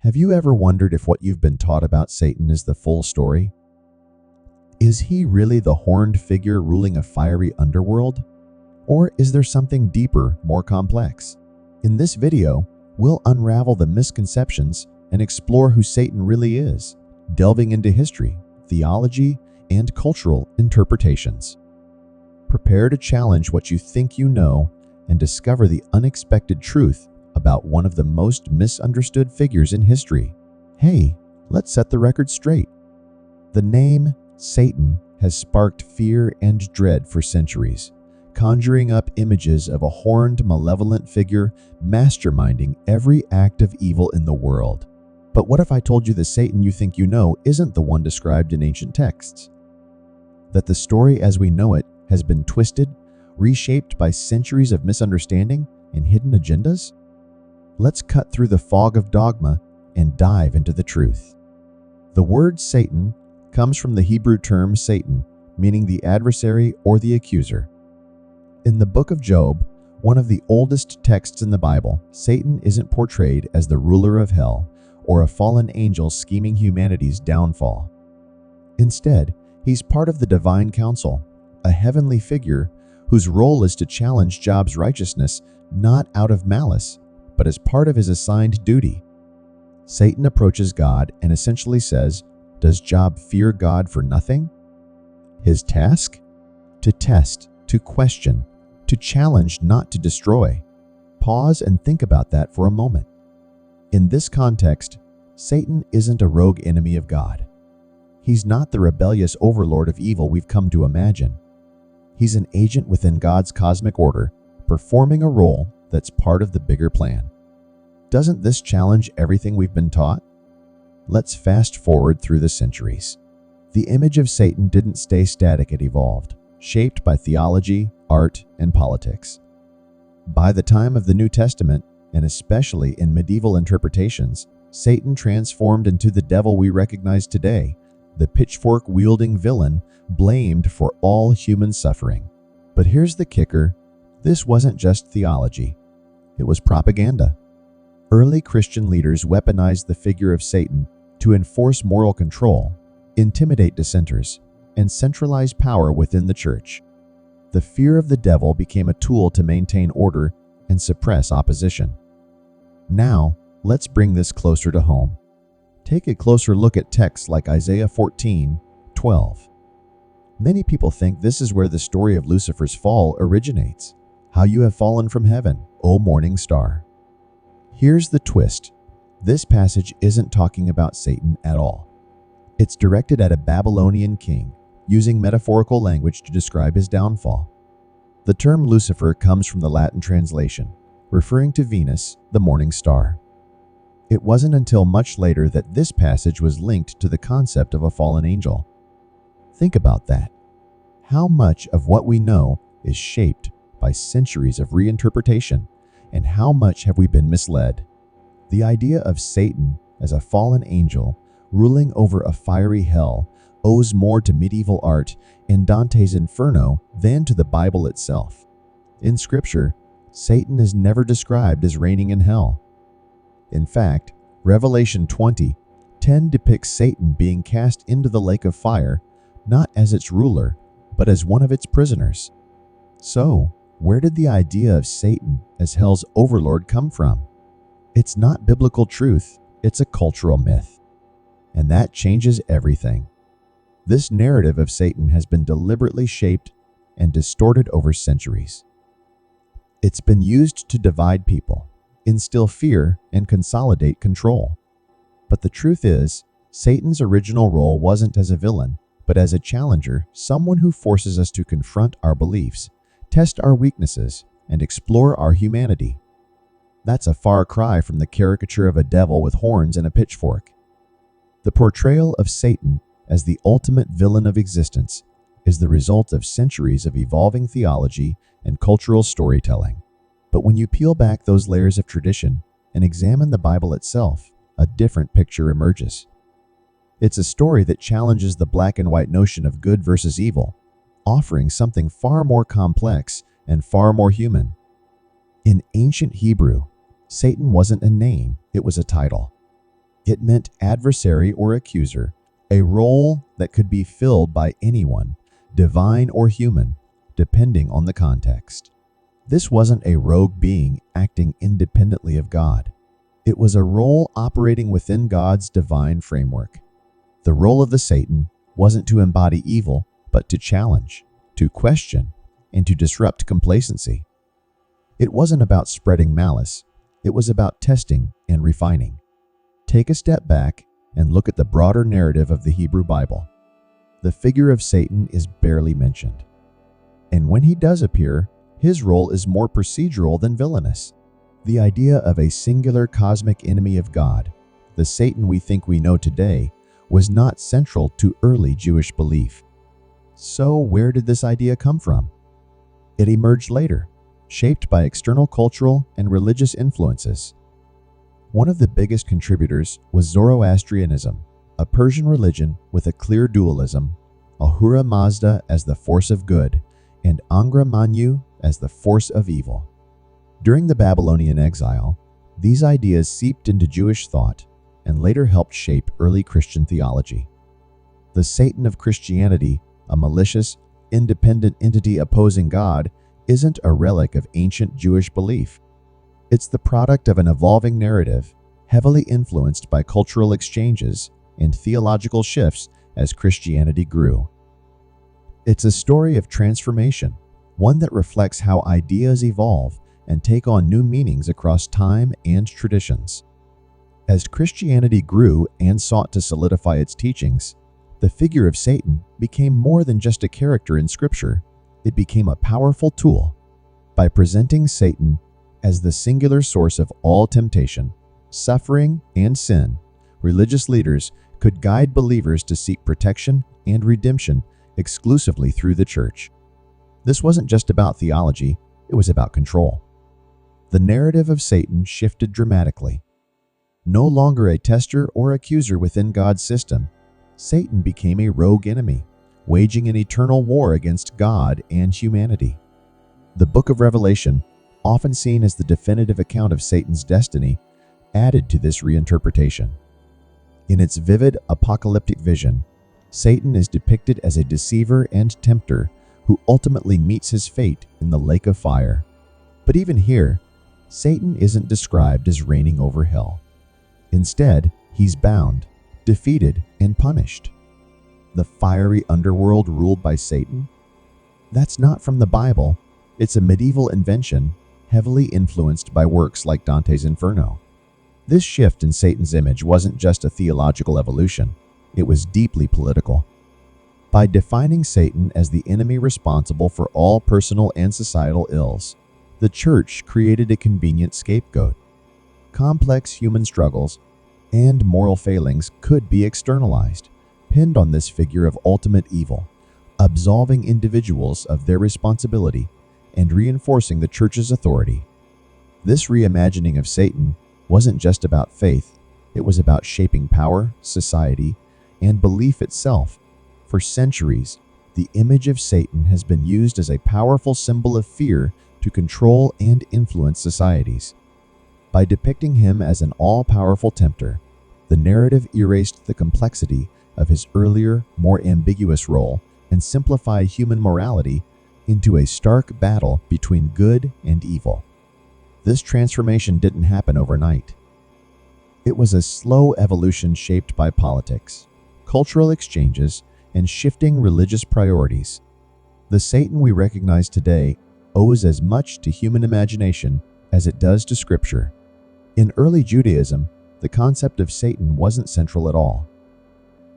Have you ever wondered if what you've been taught about Satan is the full story? Is he really the horned figure ruling a fiery underworld? Or is there something deeper, more complex? In this video, we'll unravel the misconceptions and explore who Satan really is, delving into history, theology, and cultural interpretations. Prepare to challenge what you think you know and discover the unexpected truth about one of the most misunderstood figures in history. Hey, let's set the record straight. The name Satan has sparked fear and dread for centuries, conjuring up images of a horned, malevolent figure masterminding every act of evil in the world. But what if I told you the Satan you think you know isn't the one described in ancient texts? That the story as we know it has been twisted, reshaped by centuries of misunderstanding and hidden agendas? Let's cut through the fog of dogma and dive into the truth. The word Satan comes from the Hebrew term Satan, meaning the adversary or the accuser. In the book of Job, one of the oldest texts in the Bible, Satan isn't portrayed as the ruler of hell or a fallen angel scheming humanity's downfall. Instead, he's part of the divine council, a heavenly figure whose role is to challenge Job's righteousness not out of malice, but as part of his assigned duty. Satan approaches God and essentially says, does Job fear God for nothing? His task? To test, to question, to challenge, not to destroy. Pause and think about that for a moment. In this context, Satan isn't a rogue enemy of God. He's not the rebellious overlord of evil we've come to imagine. He's an agent within God's cosmic order, performing a role that's part of the bigger plan. Doesn't this challenge everything we've been taught? Let's fast forward through the centuries. The image of Satan didn't stay static, it evolved, shaped by theology, art, and politics. By the time of the New Testament, and especially in medieval interpretations, Satan transformed into the devil we recognize today, the pitchfork-wielding villain blamed for all human suffering. But here's the kicker: this wasn't just theology. It was propaganda. Early Christian leaders weaponized the figure of Satan to enforce moral control, intimidate dissenters, and centralize power within the church. The fear of the devil became a tool to maintain order and suppress opposition. Now, let's bring this closer to home. Take a closer look at texts like Isaiah 14:12. Many people think this is where the story of Lucifer's fall originates. How you have fallen from heaven, O morning star. Here's the twist. This passage isn't talking about Satan at all. It's directed at a Babylonian king, using metaphorical language to describe his downfall. The term Lucifer comes from the Latin translation, referring to Venus, the morning star. It wasn't until much later that this passage was linked to the concept of a fallen angel. Think about that. How much of what we know is shaped by centuries of reinterpretation, and how much have we been misled? The idea of Satan as a fallen angel ruling over a fiery hell owes more to medieval art and Dante's Inferno than to the Bible itself. In Scripture, Satan is never described as reigning in hell. In fact, Revelation 20:10 depicts Satan being cast into the lake of fire, not as its ruler, but as one of its prisoners. So, where did the idea of Satan as hell's overlord come from? It's not biblical truth, it's a cultural myth. And that changes everything. This narrative of Satan has been deliberately shaped and distorted over centuries. It's been used to divide people, instill fear, and consolidate control. But the truth is, Satan's original role wasn't as a villain, but as a challenger, someone who forces us to confront our beliefs, test our weaknesses, and explore our humanity. That's a far cry from the caricature of a devil with horns and a pitchfork. The portrayal of Satan as the ultimate villain of existence is the result of centuries of evolving theology and cultural storytelling. But when you peel back those layers of tradition and examine the Bible itself, a different picture emerges. It's a story that challenges the black and white notion of good versus evil, offering something far more complex and far more human. In ancient Hebrew, Satan wasn't a name, it was a title. It meant adversary or accuser, a role that could be filled by anyone, divine or human, depending on the context. This wasn't a rogue being acting independently of God. It was a role operating within God's divine framework. The role of the Satan wasn't to embody evil, but to challenge, to question, and to disrupt complacency. It wasn't about spreading malice. It was about testing and refining. Take a step back and look at the broader narrative of the Hebrew Bible. The figure of Satan is barely mentioned. And when he does appear, his role is more procedural than villainous. The idea of a singular cosmic enemy of God, the Satan we think we know today, was not central to early Jewish belief. So where did this idea come from? It emerged later, shaped by external cultural and religious influences. One of the biggest contributors was Zoroastrianism, a Persian religion with a clear dualism, Ahura Mazda as the force of good, and Angra Mainyu as the force of evil. During the Babylonian exile, these ideas seeped into Jewish thought and later helped shape early Christian theology. The Satan of Christianity, a malicious, independent entity opposing God, isn't a relic of ancient Jewish belief. It's the product of an evolving narrative, heavily influenced by cultural exchanges and theological shifts as Christianity grew. It's a story of transformation, one that reflects how ideas evolve and take on new meanings across time and traditions. As Christianity grew and sought to solidify its teachings, the figure of Satan became more than just a character in Scripture. It became a powerful tool. By presenting Satan as the singular source of all temptation, suffering, and sin, religious leaders could guide believers to seek protection and redemption exclusively through the church. This wasn't just about theology, it was about control. The narrative of Satan shifted dramatically. No longer a tester or accuser within God's system, Satan became a rogue enemy, waging an eternal war against God and humanity. The book of Revelation, often seen as the definitive account of Satan's destiny, added to this reinterpretation. In its vivid apocalyptic vision, Satan is depicted as a deceiver and tempter who ultimately meets his fate in the lake of fire. But even here, Satan isn't described as reigning over hell. Instead, he's bound, defeated, and punished. The fiery underworld ruled by Satan? That's not from the Bible. It's a medieval invention heavily influenced by works like Dante's Inferno. This shift in Satan's image wasn't just a theological evolution, it was deeply political. By defining Satan as the enemy responsible for all personal and societal ills, the church created a convenient scapegoat. Complex human struggles and moral failings could be externalized, pinned on this figure of ultimate evil, absolving individuals of their responsibility and reinforcing the church's authority. This reimagining of Satan wasn't just about faith, it was about shaping power, society, and belief itself. For centuries, the image of Satan has been used as a powerful symbol of fear to control and influence societies. By depicting him as an all-powerful tempter, the narrative erased the complexity of his earlier, more ambiguous role and simplified human morality into a stark battle between good and evil. This transformation didn't happen overnight. It was a slow evolution shaped by politics, cultural exchanges, and shifting religious priorities. The Satan we recognize today owes as much to human imagination as it does to Scripture. In early Judaism, the concept of Satan wasn't central at all.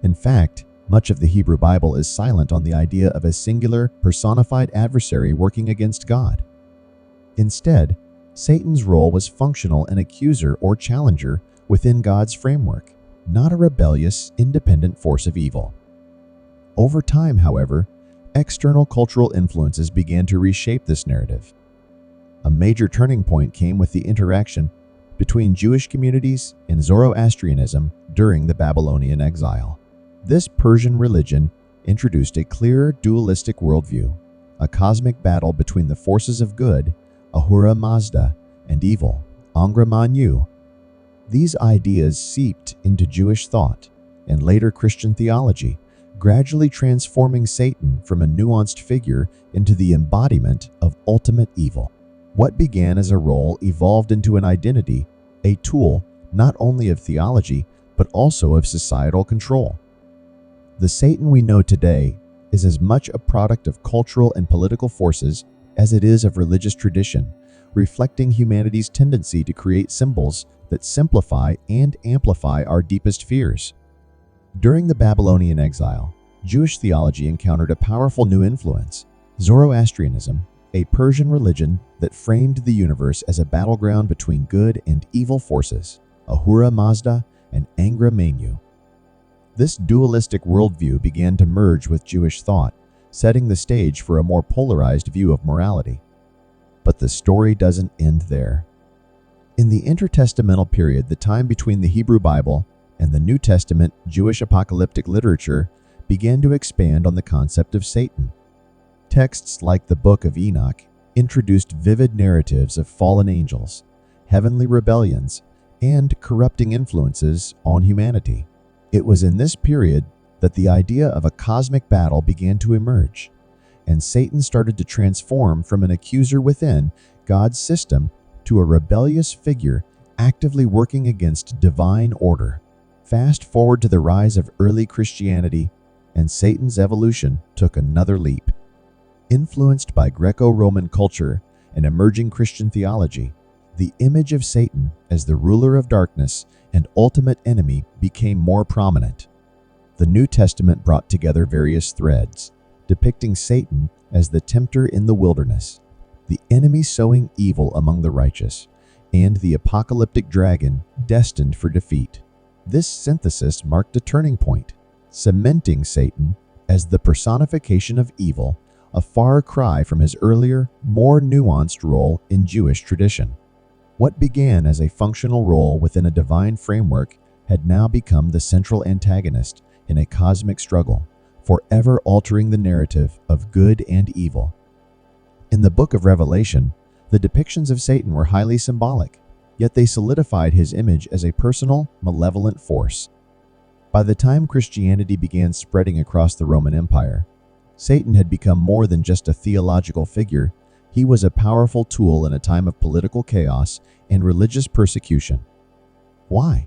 In fact, much of the Hebrew Bible is silent on the idea of a singular, personified adversary working against God. Instead, Satan's role was functional an accuser or challenger within God's framework, not a rebellious, independent force of evil. Over time, however, external cultural influences began to reshape this narrative. A major turning point came with the interaction between Jewish communities and Zoroastrianism during the Babylonian exile. This Persian religion introduced a clearer dualistic worldview, a cosmic battle between the forces of good, Ahura Mazda, and evil, Angra Mainyu. These ideas seeped into Jewish thought and later Christian theology, gradually transforming Satan from a nuanced figure into the embodiment of ultimate evil. What began as a role evolved into an identity, a tool not only of theology, but also of societal control. The Satan we know today is as much a product of cultural and political forces as it is of religious tradition, reflecting humanity's tendency to create symbols that simplify and amplify our deepest fears. During the Babylonian exile, Jewish theology encountered a powerful new influence, Zoroastrianism, a Persian religion that framed the universe as a battleground between good and evil forces, Ahura Mazda and Angra Mainyu. This dualistic worldview began to merge with Jewish thought, setting the stage for a more polarized view of morality. But the story doesn't end there. In the intertestamental period, the time between the Hebrew Bible and the New Testament Jewish apocalyptic literature began to expand on the concept of Satan. Texts like the Book of Enoch introduced vivid narratives of fallen angels, heavenly rebellions, and corrupting influences on humanity. It was in this period that the idea of a cosmic battle began to emerge, and Satan started to transform from an accuser within God's system to a rebellious figure actively working against divine order. Fast forward to the rise of early Christianity, and Satan's evolution took another leap. Influenced by Greco-Roman culture and emerging Christian theology, the image of Satan as the ruler of darkness and ultimate enemy became more prominent. The New Testament brought together various threads, depicting Satan as the tempter in the wilderness, the enemy sowing evil among the righteous, and the apocalyptic dragon destined for defeat. This synthesis marked a turning point, cementing Satan as the personification of evil, a far cry from his earlier, more nuanced role in Jewish tradition. What began as a functional role within a divine framework had now become the central antagonist in a cosmic struggle, forever altering the narrative of good and evil. In the book of Revelation, the depictions of Satan were highly symbolic, yet they solidified his image as a personal, malevolent force. By the time Christianity began spreading across the Roman Empire, Satan had become more than just a theological figure. He was a powerful tool in a time of political chaos and religious persecution. Why?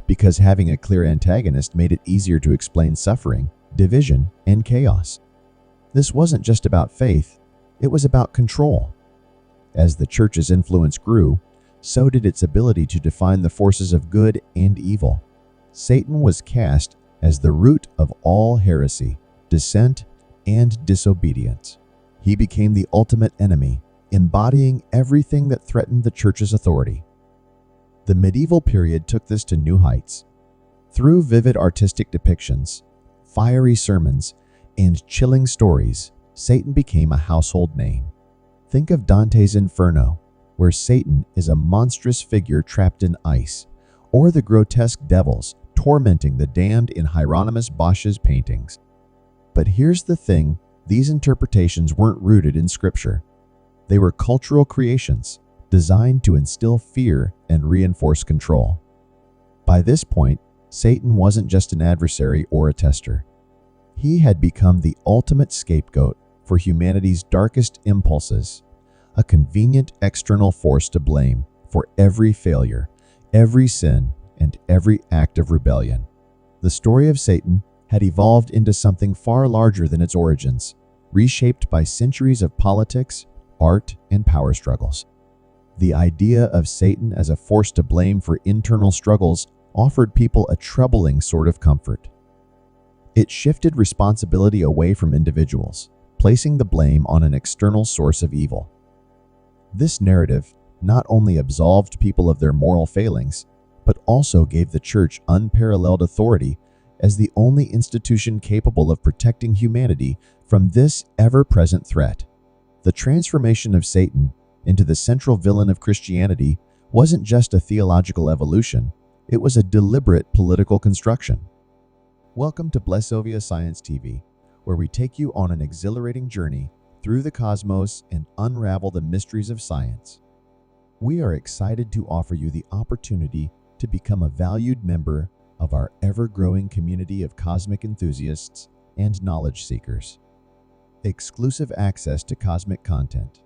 Because having a clear antagonist made it easier to explain suffering, division, and chaos. This wasn't just about faith, it was about control. As the church's influence grew, so did its ability to define the forces of good and evil. Satan was cast as the root of all heresy, dissent, and disobedience. He became the ultimate enemy, embodying everything that threatened the church's authority. The medieval period took this to new heights. Through vivid artistic depictions, fiery sermons, and chilling stories, Satan became a household name. Think of Dante's Inferno, where Satan is a monstrous figure trapped in ice, or the grotesque devils tormenting the damned in Hieronymus Bosch's paintings. But here's the thing, these interpretations weren't rooted in Scripture. They were cultural creations, designed to instill fear and reinforce control. By this point, Satan wasn't just an adversary or a tester. He had become the ultimate scapegoat for humanity's darkest impulses, a convenient external force to blame for every failure, every sin, and every act of rebellion. The story of Satan had evolved into something far larger than its origins, reshaped by centuries of politics, art, and power struggles. The idea of Satan as a force to blame for internal struggles offered people a troubling sort of comfort. It shifted responsibility away from individuals, placing the blame on an external source of evil. This narrative not only absolved people of their moral failings, but also gave the church unparalleled authority as the only institution capable of protecting humanity from this ever-present threat. The transformation of Satan into the central villain of Christianity wasn't just a theological evolution, it was a deliberate political construction. Welcome to Blessovia Science TV, where we take you on an exhilarating journey through the cosmos and unravel the mysteries of science. We are excited to offer you the opportunity to become a valued member of our ever-growing community of cosmic enthusiasts and knowledge seekers. Exclusive access to cosmic content.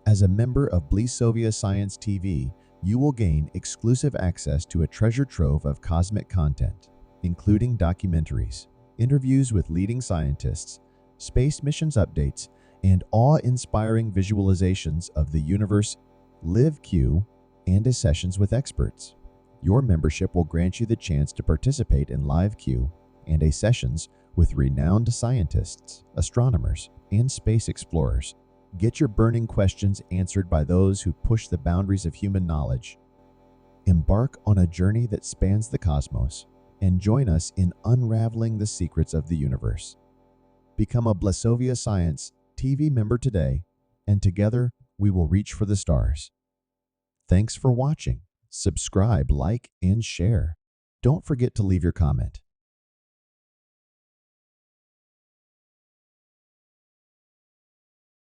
As a member of Blisovia Science TV, you will gain exclusive access to a treasure trove of cosmic content, including documentaries, interviews with leading scientists, space missions updates, and awe-inspiring visualizations of the universe, live Q, and sessions with experts. Your membership will grant you the chance to participate in live Q and sessions with renowned scientists, astronomers, and space explorers. Get your burning questions answered by those who push the boundaries of human knowledge. Embark on a journey that spans the cosmos and join us in unraveling the secrets of the universe. Become a Blisovia Science TV member today, and together we will reach for the stars. Thanks for watching. Subscribe, like, and share. Don't forget to leave your comment.